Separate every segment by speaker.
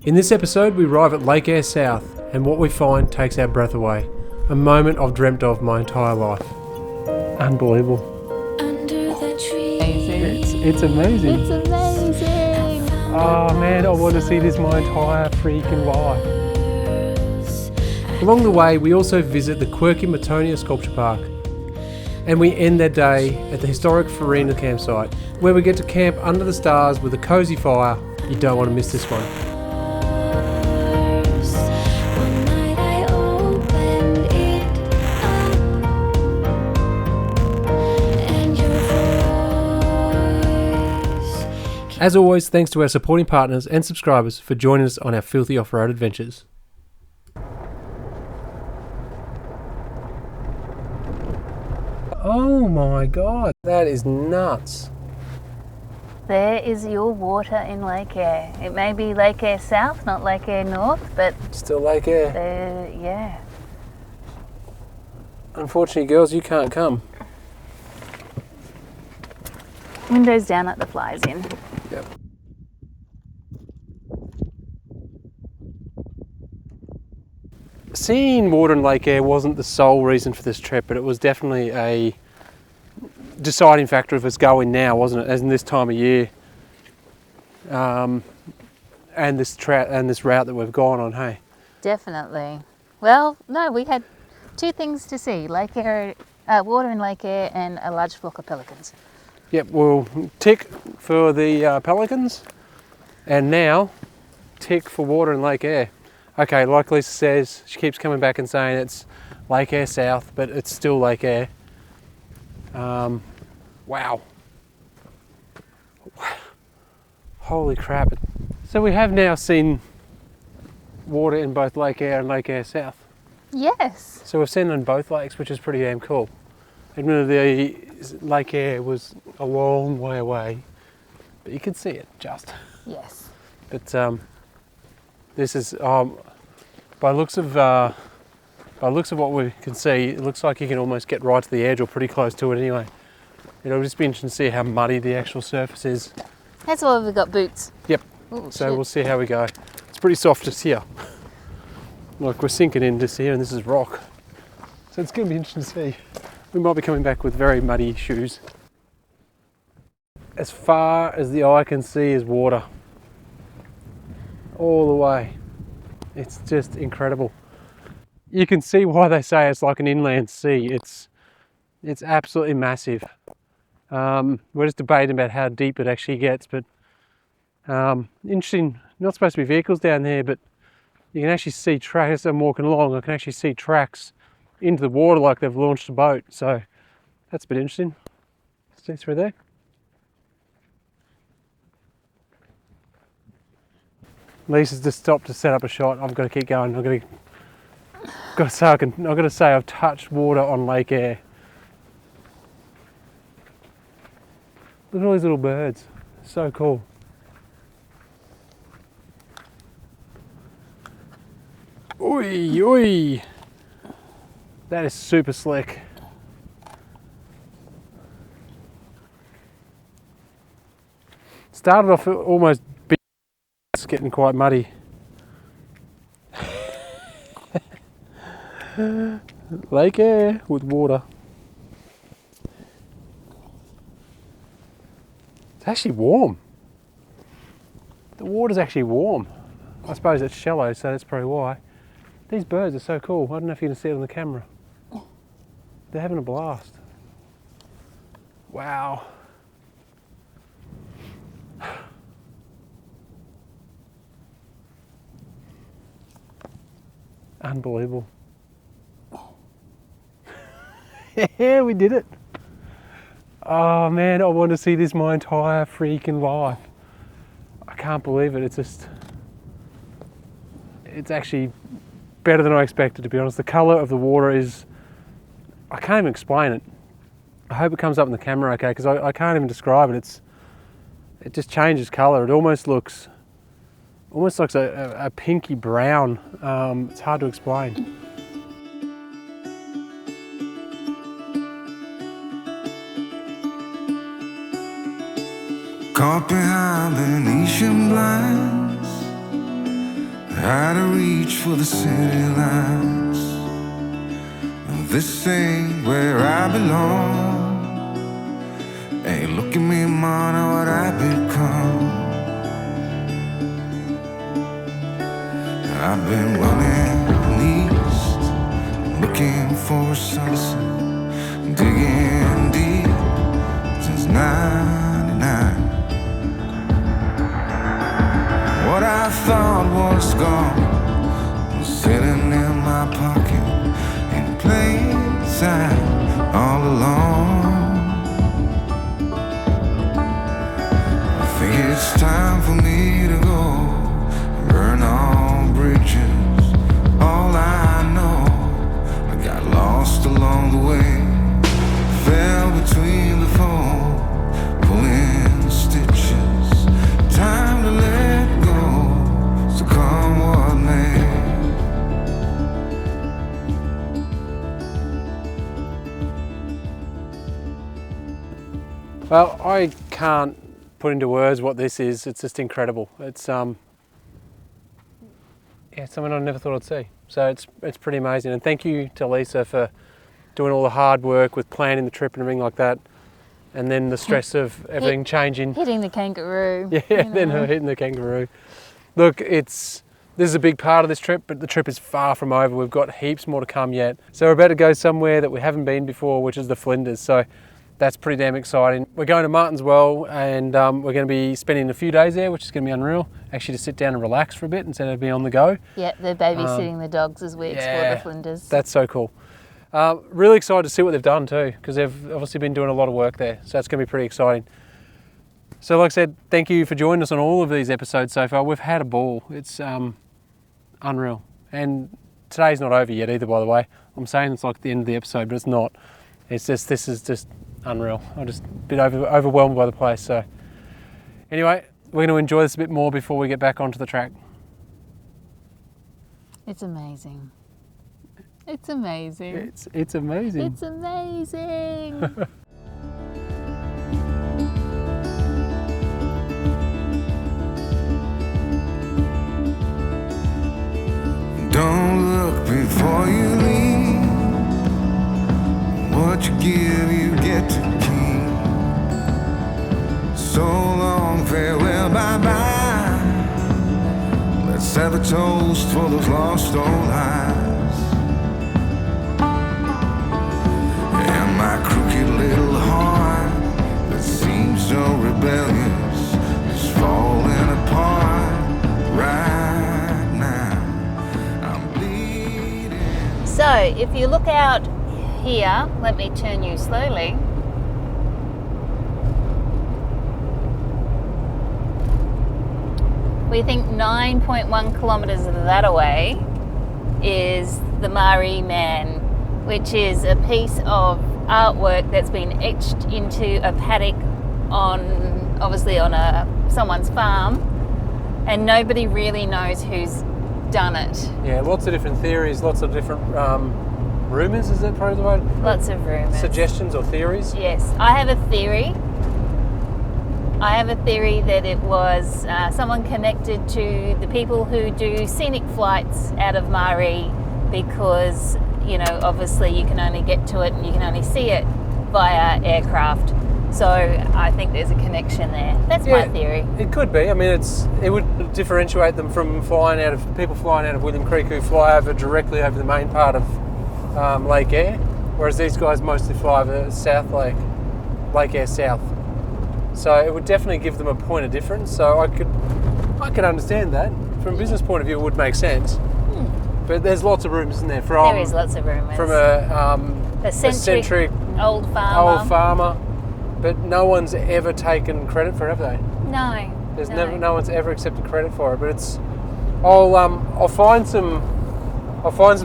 Speaker 1: In this episode, we arrive at Lake Eyre South, and what we find takes our breath away. A moment I've dreamt of my entire life. Unbelievable.
Speaker 2: Under the tree.
Speaker 1: It's amazing.
Speaker 2: It's amazing.
Speaker 1: Oh man, I want to see this my entire freaking life. Along the way, we also visit the quirky Mutonia Sculpture Park. And we end that day at the historic Farina campsite, where we get to camp under the stars with a cozy fire. You don't want to miss this one.
Speaker 2: One night I opened it up, and your voice.
Speaker 1: As always, thanks to our supporting partners and subscribers for joining us on our filthy off-road adventures. Oh my god, that is nuts.
Speaker 3: There is your water in Lake Eyre. It may be Lake Eyre South, not Lake Eyre North, but
Speaker 1: Still Lake Eyre.
Speaker 3: yeah.
Speaker 1: Unfortunately, girls, you can't come.
Speaker 3: Windows down, let the flies in.
Speaker 1: Yep. Seeing water in Lake Eyre wasn't the sole reason for this trip, but it was definitely a deciding factor of us going now, wasn't it? As in this time of year, and this route that we've gone on. Hey,
Speaker 3: Definitely. Well, no, we had two things to see: Lake Eyre, water in Lake Eyre, and a large flock of pelicans.
Speaker 1: yep. We'll tick for the pelicans, and now tick for water in Lake Eyre. Okay, like Lisa says, she keeps coming back and saying it's Lake Eyre South, but it's still Lake Eyre. Wow. Holy crap. So we have now seen water in both Lake Eyre and Lake Eyre South.
Speaker 3: Yes.
Speaker 1: So we've seen it in both lakes, which is pretty damn cool. Admittedly, Lake Eyre was a long way away, but you could see it just.
Speaker 3: Yes.
Speaker 1: But this is, by looks of what we can see, it looks like you can almost get right to the edge or pretty close to it anyway. It'll just be interesting to see how muddy the actual surface is.
Speaker 3: That's why we've got boots.
Speaker 1: Yep.
Speaker 3: Ooh,
Speaker 1: So
Speaker 3: shit.
Speaker 1: we'll see how we go. It's pretty soft just here. Like we're sinking in just here, and this is rock. So it's going to be interesting to see. We might be coming back with very muddy shoes. As far as the eye can see is water. All the way. It's just incredible. You can see why they say it's like an inland sea. It's absolutely massive. We're just debating about how deep it actually gets, but interesting. Not supposed to be vehicles down there, but you can actually see tracks. As I'm walking along, I can actually see tracks into the water like they've launched a boat. So that's a bit interesting. See through there. Lisa's just stopped to set up a shot. I've got to keep going. I've got to say I've touched water on Lake Eyre. Look at all these little birds. So cool. Oi, oi. That is super slick. Started off almost big, it's getting quite muddy. Lake Eyre with water. It's actually warm. The water's actually warm. I suppose it's shallow, so that's probably why. These birds are so cool. I don't know if you can see it on the camera. They're having a blast. Wow. Unbelievable. Yeah, we did it. Oh man, I want to see this my entire freaking life. I can't believe it. It's actually better than I expected, to be honest. The colour of the water is, I can't even explain it. I hope it comes up in the camera okay, because I can't even describe it. It just changes colour. It almost looks a pinky brown. It's hard to explain.
Speaker 4: Caught behind Venetian blinds, out of reach for the city lights. This ain't where I belong. Hey, look at me, man, what I've become. I've been running east, looking for a sunset, digging deep since '99. What I thought was gone was sitting in my pocket in plain sight all along. I think it's time for me to go and burn all bridges. All I know, I got lost along the way, fell between the foam, pulling stitches. Time to let go, so come what may.
Speaker 1: Well, I can't put into words what this is. It's just incredible. It's yeah, it's something I never thought I'd see. So it's pretty amazing. And thank you to Lisa for doing all the hard work with planning the trip and everything like that. And then the stress of everything changing.
Speaker 3: Hitting the kangaroo.
Speaker 1: Yeah,
Speaker 3: you
Speaker 1: then
Speaker 3: know.
Speaker 1: her hitting the kangaroo. Look, this is a big part of this trip, but the trip is far from over. We've got heaps more to come yet. So we're about to go somewhere that we haven't been before, which is the Flinders. So that's pretty damn exciting. We're going to Martin's Well, and we're going to be spending a few days there, which is going to be unreal. Actually, to sit down and relax for a bit instead of being on the go.
Speaker 3: Yeah, they're babysitting the dogs as we explore the Flinders.
Speaker 1: That's so cool. Really excited to see what they've done too, because they've obviously been doing a lot of work there. So that's going to be pretty exciting. So like I said, thank you for joining us on all of these episodes so far. We've had a ball. It's unreal. And today's not over yet either, by the way. I'm saying it's like the end of the episode, but it's not. It's just, this is just unreal. I'm just a bit overwhelmed by the place. So anyway, we're going to enjoy this a bit more before we get back onto the track.
Speaker 3: It's amazing. It's amazing.
Speaker 1: It's amazing.
Speaker 3: It's amazing.
Speaker 4: Don't look before you leave. What you give, you get to keep. So long, farewell, bye-bye. Let's have a toast for those lost old eyes. And my crooked little heart that seems so rebellious is falling apart right now. I'm bleeding.
Speaker 3: So if you look out here, let me turn you slowly. We think 9.1 kilometres that away is the Maori Man, which is a piece of artwork that's been etched into a paddock obviously on someone's farm, and nobody really knows who's done it.
Speaker 1: Yeah, lots of different theories, lots of different rumours, is that probably the word?
Speaker 3: Lots of rumours.
Speaker 1: Suggestions or theories?
Speaker 3: Yes, I have a theory. That it was someone connected to the people who do scenic flights out of Maori, because, you know, obviously you can only get to it and you can only see it via aircraft. So I think there's a connection there. That's my theory.
Speaker 1: It could be. I mean, it would differentiate them from people flying out of William Creek who fly over directly over the main part of Lake Eyre, whereas these guys mostly fly over South Lake Eyre South. So it would definitely give them a point of difference. So I could understand that. From a business point of view, it would make sense. But there's lots of rumours in there.
Speaker 3: There is lots of rumours.
Speaker 1: From a eccentric
Speaker 3: old farmer.
Speaker 1: But no one's ever taken credit for it, have they?
Speaker 3: No.
Speaker 1: There's no one's ever accepted credit for it. But it's, I'll find some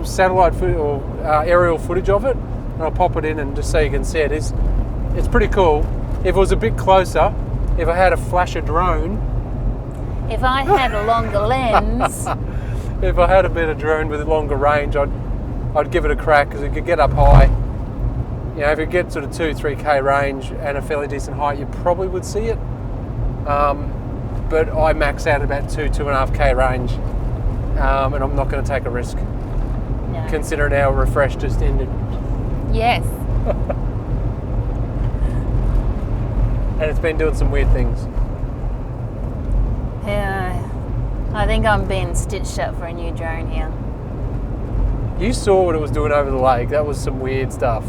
Speaker 1: satellite footage or aerial footage of it, and I'll pop it in and just so you can see it. It's pretty cool. If it was a bit closer, if I had a flasher drone.
Speaker 3: If I had a longer lens.
Speaker 1: If I had a better drone with a longer range, I'd give it a crack, because it could get up high. You know, if it gets sort of 2-3k range and a fairly decent height, you probably would see it. But I max out about 2.5k range. and I'm not going to take a risk,
Speaker 3: No.
Speaker 1: considering our refresh just ended.
Speaker 3: Yes.
Speaker 1: And it's been doing some weird things.
Speaker 3: Yeah. I think I'm being stitched up for a new drone here.
Speaker 1: You saw what it was doing over the lake. That was some weird stuff.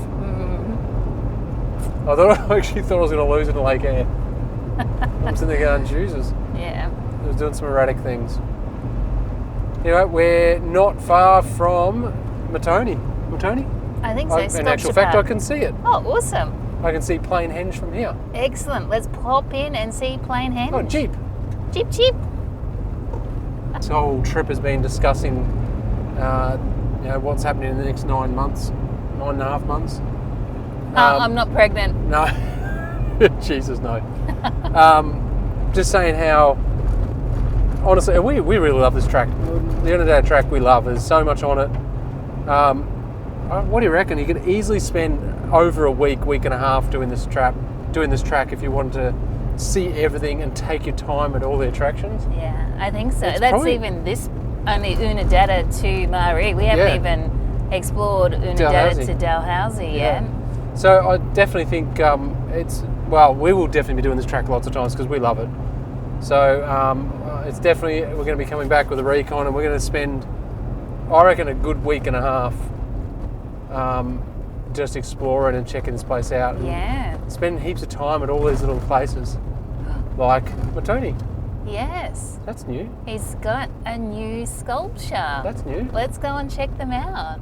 Speaker 1: I actually thought I was going to lose it in Lake Eyre. I'm sitting there going, Jesus.
Speaker 3: Yeah.
Speaker 1: It was doing some erratic things. Anyway, we're not far from Montonia.
Speaker 3: I think so.
Speaker 1: In actual
Speaker 3: Sculpture
Speaker 1: fact,
Speaker 3: Park.
Speaker 1: I can see it.
Speaker 3: Oh, awesome.
Speaker 1: I can see Plain Henge from here.
Speaker 3: Excellent. Let's pop in and see Plain Henge.
Speaker 1: Oh, Jeep.
Speaker 3: Jeep, Jeep.
Speaker 1: This whole trip has been discussing, what's happening in the next 9 months, 9.5 months.
Speaker 3: I'm not pregnant.
Speaker 1: No, Jesus, no. Just saying how, honestly, we really love this track. The Unadad track we love. There's so much on it. What do you reckon? You could easily spend over a week and a half doing this track if you wanted to see everything and take your time at all the attractions.
Speaker 3: Yeah, I think so.
Speaker 1: It's
Speaker 3: That's
Speaker 1: probably-
Speaker 3: even this only Unadada to Marie. We haven't even explored Unadada to Dalhousie yet.
Speaker 1: So I definitely think we will definitely be doing this track lots of times because we love it. So it's definitely, we're going to be coming back with a recon and we're going to spend, I reckon, a good week and a half just exploring and checking this place out.
Speaker 3: Yeah.
Speaker 1: Spend heaps of time at all these little places, like Mutonia.
Speaker 3: Yes.
Speaker 1: That's new.
Speaker 3: He's got a new sculpture.
Speaker 1: That's new.
Speaker 3: Let's go and check them out.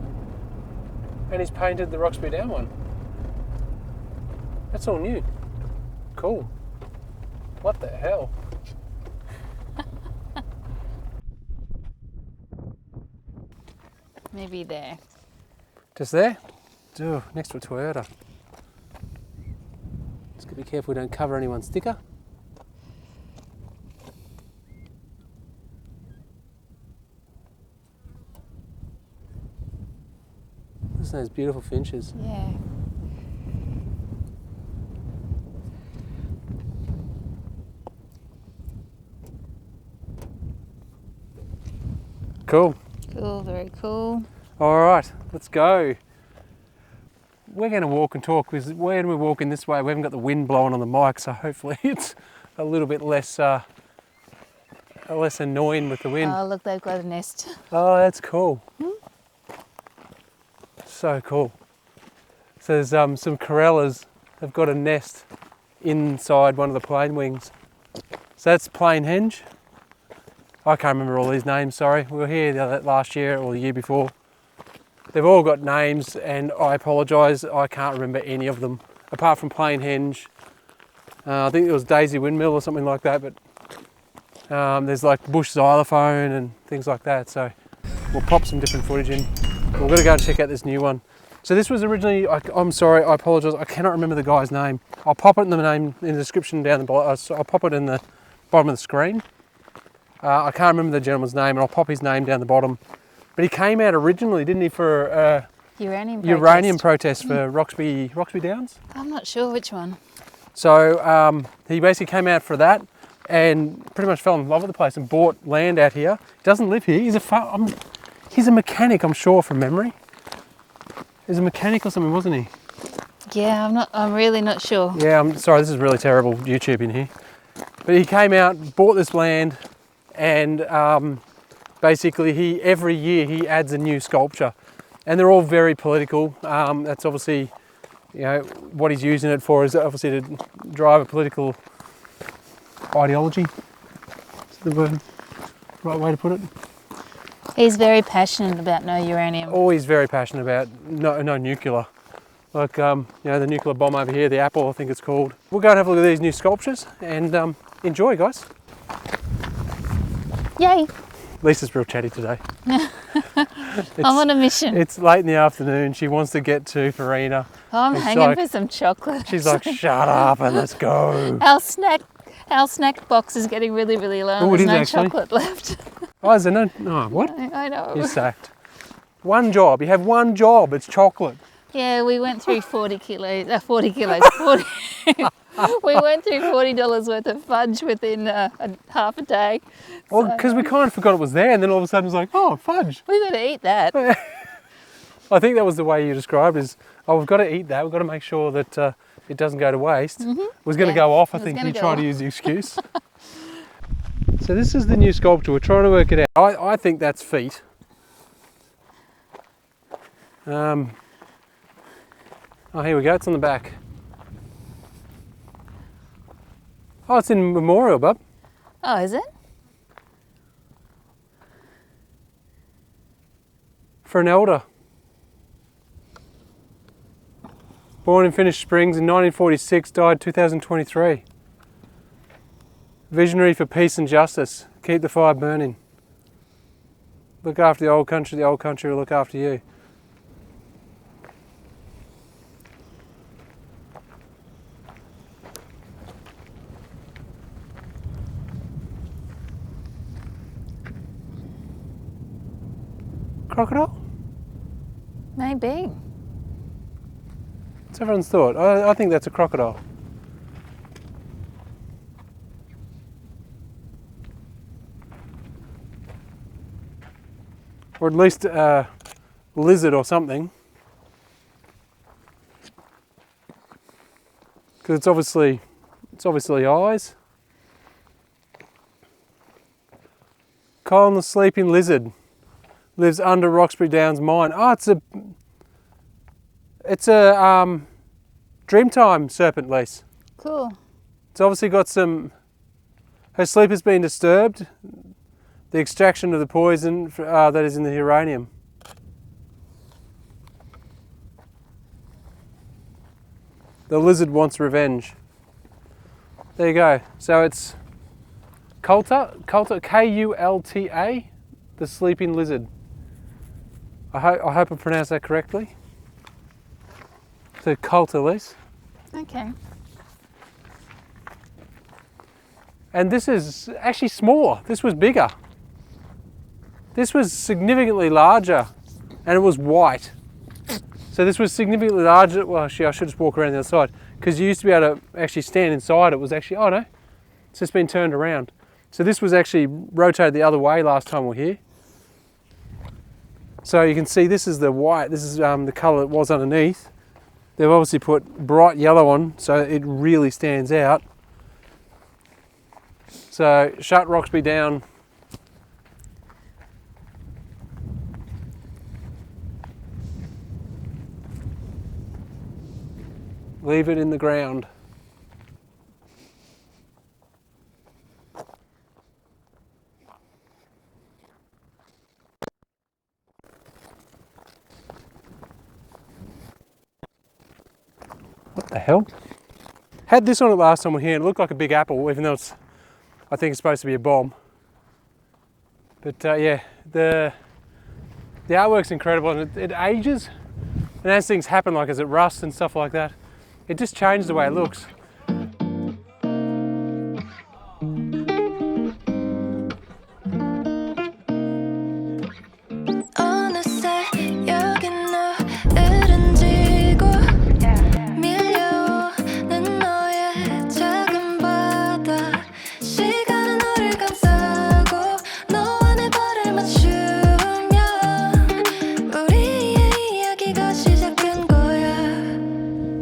Speaker 1: And he's painted the Roxby Down one. That's all new. Cool. What the hell?
Speaker 3: Maybe there.
Speaker 1: Just there? Oh, next to a Toyota. Just gotta be careful we don't cover anyone's sticker. Listen to those beautiful finches.
Speaker 3: Yeah.
Speaker 1: Cool.
Speaker 3: Cool, very cool.
Speaker 1: All right, let's go. We're going to walk and talk because when we're walking this way, we haven't got the wind blowing on the mic, so hopefully it's a little bit less annoying with the wind.
Speaker 3: Oh, look, they've got a nest.
Speaker 1: Oh, that's cool. So cool. So there's some corellas have got a nest inside one of the plane wings. So that's Plain Henge. I can't remember all these names, sorry. We were here last year or the year before. They've all got names and I apologise, I can't remember any of them, apart from Plain Henge. I think it was Daisy Windmill or something like that, but there's like bush xylophone and things like that, so we'll pop some different footage in. We're going to go and check out this new one. So this was originally, I'm sorry, I apologise, I cannot remember the guy's name. I'll pop it in the description down the bottom, I'll pop it in the bottom of the screen. I can't remember the gentleman's name, and I'll pop his name down the bottom. But he came out originally, didn't he, for uranium protest for Roxby Downs?
Speaker 3: I'm not sure which one.
Speaker 1: So he basically came out for that and pretty much fell in love with the place and bought land out here. He doesn't live here. He's a mechanic, I'm sure, from memory. He's a mechanic or something, wasn't he?
Speaker 3: Yeah, I'm really not sure.
Speaker 1: Yeah, I'm sorry, this is really terrible YouTube in here. But he came out, bought this land, and basically every year he adds a new sculpture. And they're all very political. That's obviously, what he's using it for is obviously to drive a political ideology. Is the right way to put it?
Speaker 3: He's very passionate about no uranium.
Speaker 1: Always very passionate about no nuclear. Like, the nuclear bomb over here, the Apple, I think it's called. We'll go and have a look at these new sculptures and enjoy, guys.
Speaker 3: Yay!
Speaker 1: Lisa's real chatty today.
Speaker 3: I'm on a mission.
Speaker 1: It's late in the afternoon. She wants to get to Farina.
Speaker 3: I'm
Speaker 1: It's
Speaker 3: hanging
Speaker 1: like-
Speaker 3: for some chocolate.
Speaker 1: She's like, shut up and let's go.
Speaker 3: Our snack box is getting really, really low.
Speaker 1: Oh, it
Speaker 3: There's
Speaker 1: is
Speaker 3: no
Speaker 1: actually.
Speaker 3: chocolate left.
Speaker 1: Oh, is there no? Oh, what?
Speaker 3: I know.
Speaker 1: You're sacked. One job. You have one job. It's chocolate.
Speaker 3: Yeah, we went through 40 kilos. 40 We went through $40 worth of fudge within half a day.
Speaker 1: Well, because we kind of forgot it was there, and then all of a sudden it was like, oh, fudge.
Speaker 3: We got to eat that.
Speaker 1: I think that was the way you described it, is, oh, we've got to eat that. We've got to make sure that it doesn't go to waste. It was going to go off, I think. He tried to use the excuse. So this is the new sculpture. We're trying to work it out. I think that's feet. Oh, here we go. It's on the back. Oh, it's in memorial, bub.
Speaker 3: Oh, is it?
Speaker 1: For an elder. Born in Finnish Springs in 1946, died 2023. Visionary for peace and justice. Keep the fire burning. Look after the old country will look after you. Crocodile?
Speaker 3: Maybe.
Speaker 1: What's everyone's thought? I think that's a crocodile. Or at least a lizard or something. Because it's obviously eyes. Colin the sleeping lizard lives under Roxbury Downs mine. Oh, it's a Dreamtime serpent, Lise.
Speaker 3: Cool.
Speaker 1: It's obviously got some. Her sleep has been disturbed. The extraction of the poison that is in the uranium. The lizard wants revenge. There you go. So it's Kulta, Kulta, the sleeping lizard. I hope I pronounced that correctly. So Kulta, Lise.
Speaker 3: Okay.
Speaker 1: And this is actually smaller. This was bigger. This was significantly larger, and it was white. So this was significantly larger. Well, actually, I should just walk around the other side, because you used to be able to actually stand inside. It was actually, oh no, it's just been turned around. So this was actually rotated the other way last time we were here. So you can see this is the white. This is the colour it was underneath. They've obviously put bright yellow on, so it really stands out. So shut Roxby down. Leave it in the ground. What the hell? Had this on it last time we were here, and it looked like a big apple, even though it's, I think it's supposed to be a bomb. But yeah, the artwork's incredible, and it ages, and as things happen, like as it rusts and stuff like that, it just changes the way it looks.
Speaker 2: 어느새 여긴 너를 지고 밀려오는 너의 작은 바다 시간은 너를 감싸고 너와 내 발을 맞추면 우리의 이야기가 시작된 거야.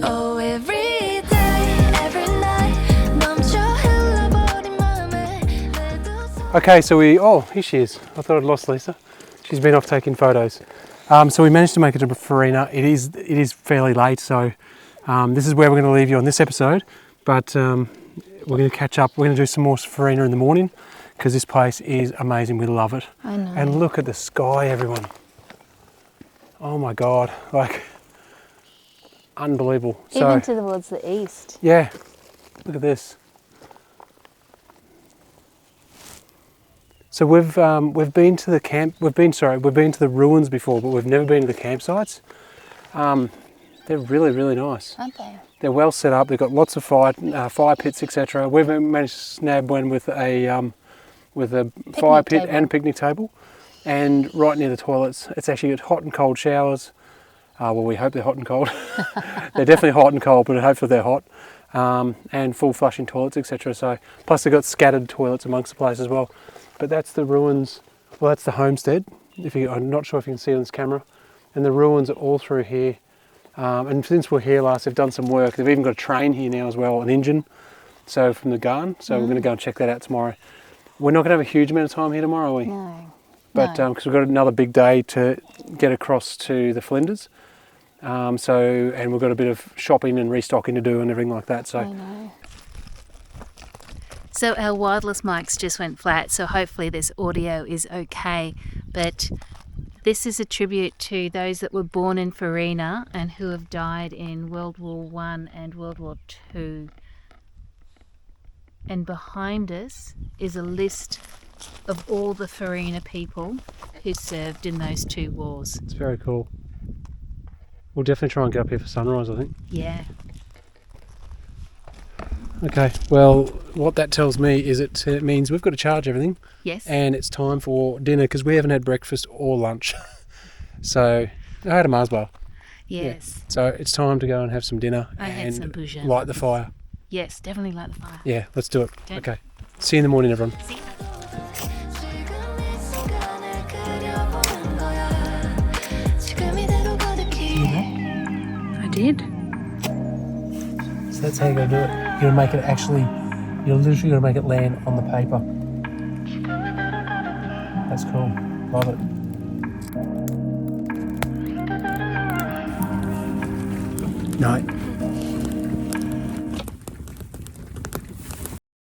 Speaker 2: Oh, every day, every night 넘쳐 흘러버린 마음에 내도
Speaker 1: Okay, so here she is. I thought I'd lost Lisa. She's been off taking photos. So we managed to make it to Farina. It is fairly late, so this is where we're going to leave you on this episode. But we're going to catch up. We're going to do some more Farina in the morning, because this place is amazing. We love it.
Speaker 3: I know.
Speaker 1: And look at the sky, everyone. Oh my God, like unbelievable.
Speaker 3: Even towards the east.
Speaker 1: Yeah, look at this. So we've been to the camp. We've been to the ruins before, but we've never been to the campsites. They're really, really nice.
Speaker 3: Aren't they?
Speaker 1: They're well set up. They've got lots of fire pits, etc. We've managed to snag one with a fire pit
Speaker 3: table.
Speaker 1: and a picnic table, and right near the toilets. It's actually got hot and cold showers. Well, we hope they're hot and cold. They're definitely hot and cold, but hopefully they're hot. and full flushing toilets, etc. So plus they've got scattered toilets amongst the place as well. But that's the ruins. Well, that's the homestead. I'm not sure if you can see it on this camera, and the ruins are all through here. And since we're here last, they've done some work. They've even got a train here now as well, an engine. So from the Garn. So we're going to go and check that out tomorrow. We're not going to have a huge amount of time here tomorrow, are we?
Speaker 3: No.
Speaker 1: But because we've got another big day to get across to the Flinders. And we've got a bit of shopping and restocking to do and everything like that. So.
Speaker 3: I know. So our wireless mics just went flat, so hopefully this audio is okay. But this is a tribute to those that were born in Farina and who have died in World War I and World War II. And behind us is a list of all the Farina people who served in those two wars.
Speaker 1: It's very cool. We'll definitely try and get up here for sunrise, I think.
Speaker 3: Yeah.
Speaker 1: Okay, well, what that tells me is it means we've got to charge everything.
Speaker 3: Yes.
Speaker 1: And it's time for dinner because we haven't had breakfast or lunch. So, I had a Mars bar.
Speaker 3: Yes.
Speaker 1: Yeah. So, it's time to go and have some dinner
Speaker 3: I had some
Speaker 1: and
Speaker 3: bougie.
Speaker 1: light the fire.
Speaker 3: Yes, definitely light the fire.
Speaker 1: Yeah, let's do it.
Speaker 3: Okay.
Speaker 1: Okay. See you in the morning, everyone.
Speaker 3: See you.
Speaker 2: 지금 이 순간을 그려보는 거야. 지금 이대로 가득히.
Speaker 3: I did.
Speaker 1: So that's how you're going to do it. You're going to make it actually, you're literally going to make it land on the paper. That's cool. Love it. Night.